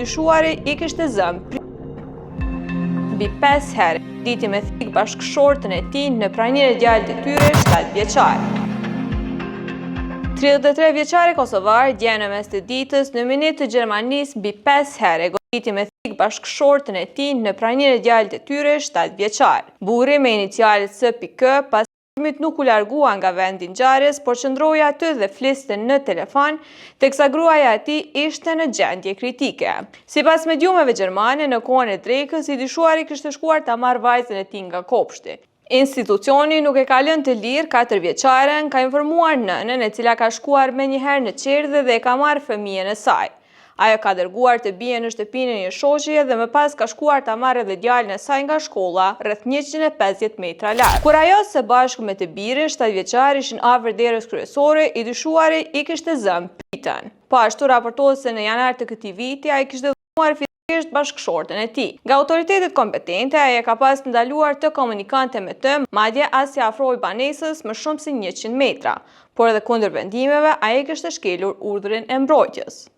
dyshuari i kishte zënë mbi 5 herë, diti me thik bashkëshortën e tij në praninë e djalit të tyre 7 vjeçar. 33 vjeçari kosovar dje në mes të ditës në minitë të Gjermanisë mbi 5 herë, goditi me thik bashkëshortën e tij në praninë e djalit të tyre 7 vjeçar. Burri me inicialet S.K. pas nuk u largua nga vendi ngjarjes, por qëndroi aty dhe fliste në telefon, teksa gruaja e tij ishte në gjendje kritike. Sipas mediumeve gjermane, në kohën e drekës, i dyshuari kishte shkuar ta marrë vajzën e tij nga kopshti. Institucioni nuk e ka lënë të lirë 4 vjeçaren, ka informuar nënën, e cila ka shkuar menjëherë në Qerdhe dhe e ka marrë fëmijën e saj. Ajo ka dërguar të bien në shtëpinë e një shoqeje dhe më pas ka shkuar ta marrë edhe djalin e saj nga shkolla, rreth 150 metra larg. Kur ajo së bashku me të birin 7 vjeçar ishin afër derës kryesore, i dyshuari i kishte zënë pritën. Po ashtu raportohet se në janar të këtij viti ai kishte dhënuar fisikisht bashkëshortën e tij. Nga autoritetet kompetente ai ka pas ndaluar të komunikante me të, madje as i afrohej banesës më shumë se 100 metra, por edhe kundër vendimeve ai kishte shkelur urdhrin e mbrojtjes.